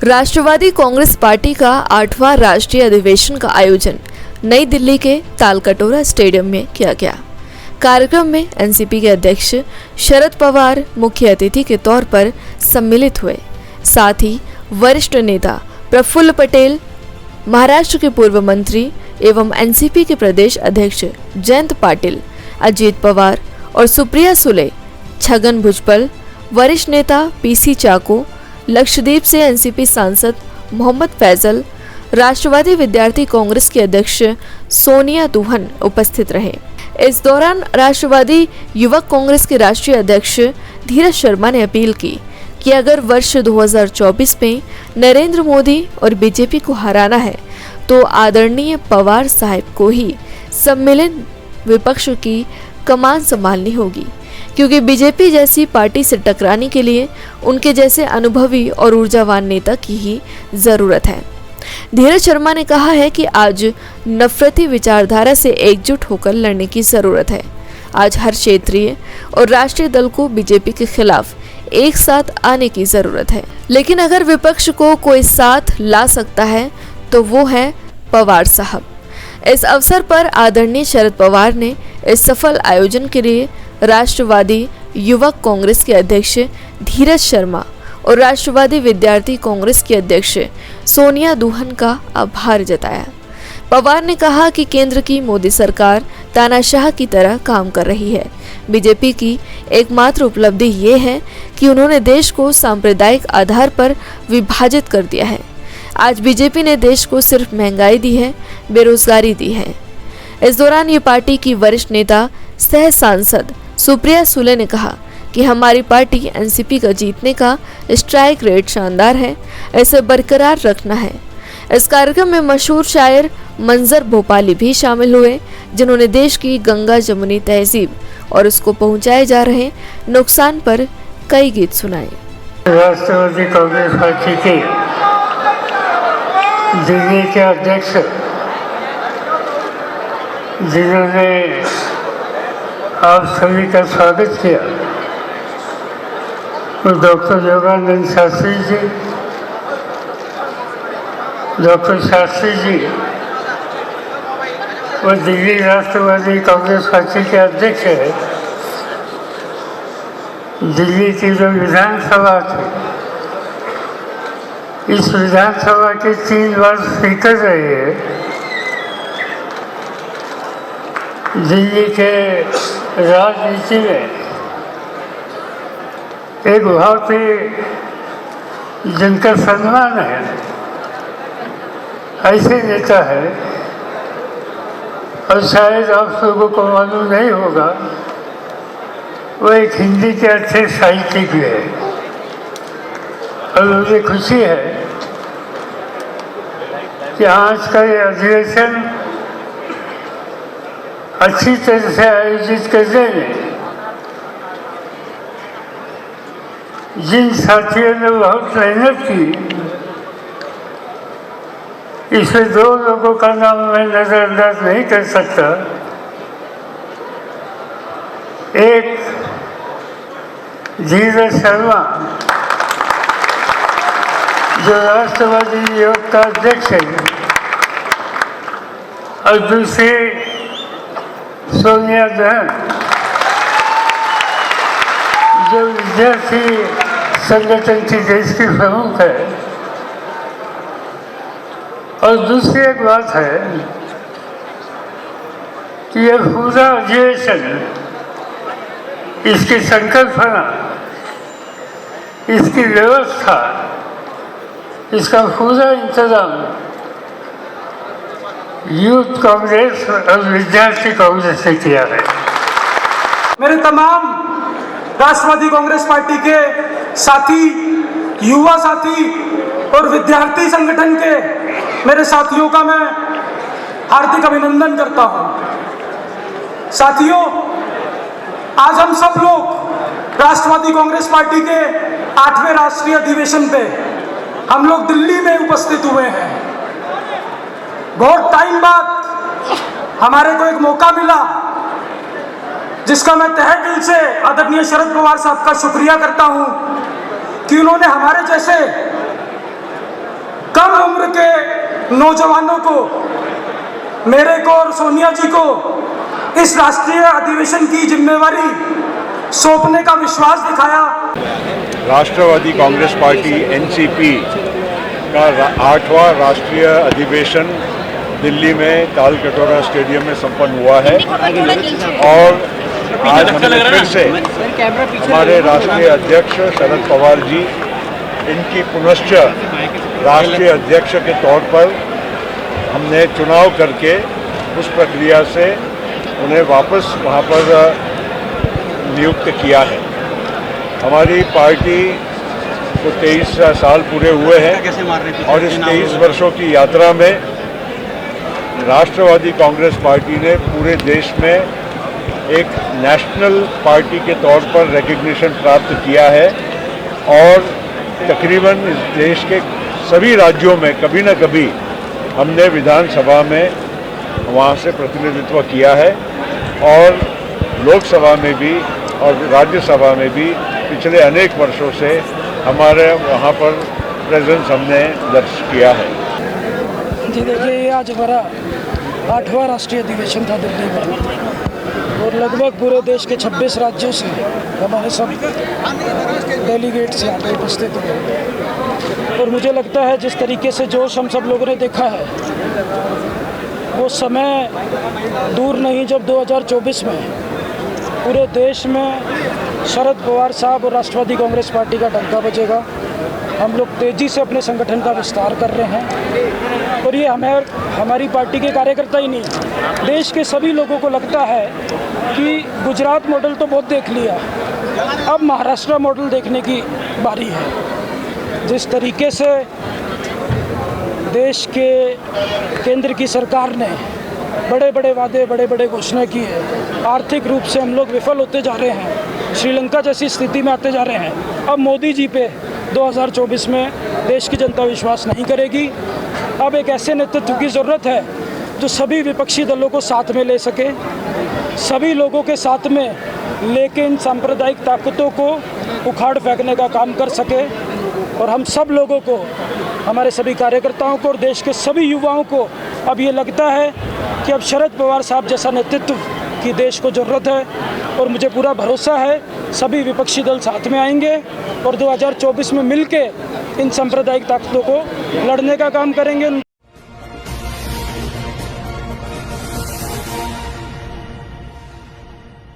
राष्ट्रवादी Congress party का 8वां राष्ट्रीय अधिवेशन का आयोजन नई दिल्ली के तालकटोरा स्टेडियम में किया गया। कार्यक्रम में एनसीपी के अध्यक्ष शरद पवार मुख्य अतिथि के तौर पर सम्मिलित हुए। साथ ही वरिष्ठ नेता प्रफुल्ल पटेल, महाराष्ट्र के पूर्व मंत्री एवं एनसीपी के प्रदेश अध्यक्ष जयंत पाटिल, अजीत पवार और सुप्रिया सुले, छगन भुजबल, वरिष्ठ नेता पीसी चाको, लक्षद्वीप से एनसीपी सांसद मोहम्मद फैजल, राष्ट्रवादी विद्यार्थी कांग्रेस की अध्यक्ष सोनिया दुहन उपस्थित रहे। इस दौरान राष्ट्रवादी युवक कांग्रेस के राष्ट्रीय अध्यक्ष धीरज शर्मा ने अपील की कि अगर वर्ष 2024 में नरेंद्र मोदी और बीजेपी को हराना है तो आदरणीय पवार साहब को ही सम्मिलन विपक्ष की कमान संभालनी होगी, क्योंकि बीजेपी जैसी पार्टी से टकराने के लिए उनके जैसे अनुभवी और ऊर्जावान नेता की ही जरूरत है। धीरज शर्मा ने कहा है कि आज नफरती विचारधारा से एकजुट होकर लड़ने की जरूरत है। आज हर क्षेत्रीय और राष्ट्रीय दल को बीजेपी के खिलाफ एक साथ आने की जरूरत है, लेकिन अगर विपक्ष को कोई साथ ला सकता है तो वो है पवार साहब। इस अवसर पर आदरणीय शरद पवार ने इस सफल आयोजन के लिए राष्ट्रवादी युवक कांग्रेस के अध्यक्ष धीरज शर्मा और राष्ट्रवादी विद्यार्थी कांग्रेस की अध्यक्ष सोनिया दुहन का आभार जताया। पवार ने कहा कि केंद्र की मोदी सरकार तानाशाह की तरह काम कर रही है। बीजेपी की एकमात्र उपलब्धि ये है कि उन्होंने देश को सांप्रदायिक आधार पर विभाजित कर दिया है। आज बीजेपी ने देश को सिर्फ महंगाई दी है, बेरोजगारी दी है। इस दौरान ये पार्टी की वरिष्ठ नेता सह सांसद सुप्रिया सुले ने कहा कि हमारी पार्टी एनसीपी का जीतने का स्ट्राइक रेट शानदार है, इसे बरकरार रखना है। इस कार्यक्रम में मशहूर शायर मंजर भोपाली भी शामिल हुए, जिन्होंने देश की गंगा जमुनी तहजीब और उसको पहुंचाए जा रहे नुकसान पर कई गीत सुनाए। राष्ट्रवादी कांग्रेस पार्टी के दिल्ली के अध्यक्ष जिन्होंने आप सभी का स्वागत किया, वो डॉक्टर योगानंद शास्त्री जी। डॉक्टर शास्त्री जी वो दिल्ली राष्ट्रवादी कांग्रेस पार्टी के अध्यक्ष है। दिल्ली की जो विधानसभा थी, इस विधानसभा के 3 बार स्पीकर रहे हैं। दिल्ली के राजनीति में एक बहुत ही जिनका सम्मान है, ऐसे नेता है। और शायद आप लोगों को मालूम नहीं होगा, वो एक हिंदी के अच्छे साहित्यिक भी है। और मुझे खुशी है कि आज का ये अधिवेशन अच्छी तरह से आयोजित करने में जिन साथियों ने बहुत मेहनत की, इसमें 2 लोगों का नाम मैं नजरअंदाज नहीं कर सकता। एक धीरज शर्मा जो राष्ट्रवादी युवक का अध्यक्ष है, और दूसरी सोनिया दुहन जो विद्यार्थी संगठन की देश की प्रमुख है। और दूसरी एक बात है कि यह पूरा अधिवेशन, इसकी संकल्पना, इसकी व्यवस्था, इसका पूरा इंतजाम यूथ कांग्रेस और विद्यार्थी कांग्रेस ने किया है। मेरे तमाम राष्ट्रवादी कांग्रेस पार्टी के साथी, युवा साथी और विद्यार्थी संगठन के मेरे साथियों का मैं हार्दिक अभिनंदन करता हूं। साथियों, आज हम सब लोग राष्ट्रवादी कांग्रेस पार्टी के 8वें राष्ट्रीय अधिवेशन पे हम लोग दिल्ली में उपस्थित हुए हैं। बहुत टाइम बाद हमारे को एक मौका मिला, जिसका मैं तहे दिल से आदरणीय शरद पवार साहब का शुक्रिया करता हूं कि उन्होंने हमारे जैसे कम उम्र के नौजवानों को, मेरे को और सोनिया जी को इस राष्ट्रीय अधिवेशन की जिम्मेवारी सौंपने का विश्वास दिखाया। राष्ट्रवादी कांग्रेस पार्टी एनसीपी का 8वां राष्ट्रीय अधिवेशन दिल्ली में तालकटोरा स्टेडियम में संपन्न हुआ है और आज हमने फिर से हमारे राष्ट्रीय अध्यक्ष शरद पवार जी, इनकी पुनश्च राष्ट्रीय अध्यक्ष के तौर पर हमने चुनाव करके उस प्रक्रिया से उन्हें वापस वहाँ पर नियुक्त किया है। हमारी पार्टी को 23 साल पूरे हुए हैं और इस 23 वर्षों की यात्रा में राष्ट्रवादी कांग्रेस पार्टी ने पूरे देश में एक नेशनल पार्टी के तौर पर रिकग्निशन प्राप्त किया है और तकरीबन इस देश के सभी राज्यों में कभी न कभी हमने विधानसभा में वहाँ से प्रतिनिधित्व किया है और लोकसभा में भी और राज्यसभा में भी पिछले अनेक वर्षों से हमारे वहाँ पर प्रेजेंस हमने दर्ज किया है। जी देखिए, ये आज हमारा 8वां राष्ट्रीय अधिवेशन था दिल्ली में और लगभग पूरे देश के 26 राज्यों से हमारे सब डेलीगेट्स यहाँ पे उपस्थित हुए और मुझे लगता है जिस तरीके से जोश हम सब लोगों ने देखा है वो समय दूर नहीं जब 2024 में पूरे देश में शरद पवार साहब और राष्ट्रवादी कांग्रेस पार्टी का डंका बजेगा। हम लोग तेज़ी से अपने संगठन का विस्तार कर रहे हैं और ये हमारी पार्टी के कार्यकर्ता ही नहीं, देश के सभी लोगों को लगता है कि गुजरात मॉडल तो बहुत देख लिया, अब महाराष्ट्र मॉडल देखने की बारी है। जिस तरीके से देश के केंद्र की सरकार ने बड़े बड़े वादे, बड़े बड़े घोषणा की है, आर्थिक रूप से हम लोग विफल होते जा रहे हैं, श्रीलंका जैसी स्थिति में आते जा रहे हैं। अब मोदी जी पे 2024 में देश की जनता विश्वास नहीं करेगी। अब एक ऐसे नेतृत्व की ज़रूरत है जो सभी विपक्षी दलों को साथ में ले सके, सभी लोगों के साथ में लेकिन सांप्रदायिक ताकतों को उखाड़ फेंकने का काम कर सके और हम सब लोगों को, हमारे सभी कार्यकर्ताओं को और देश के सभी युवाओं को अब ये लगता है कि अब शरद पवार साहब जैसा नेतृत्व की देश को ज़रूरत है और मुझे पूरा भरोसा है सभी विपक्षी दल साथ में आएंगे और 2024 में मिलके इन सांप्रदायिक ताकतों को लड़ने का काम करेंगे।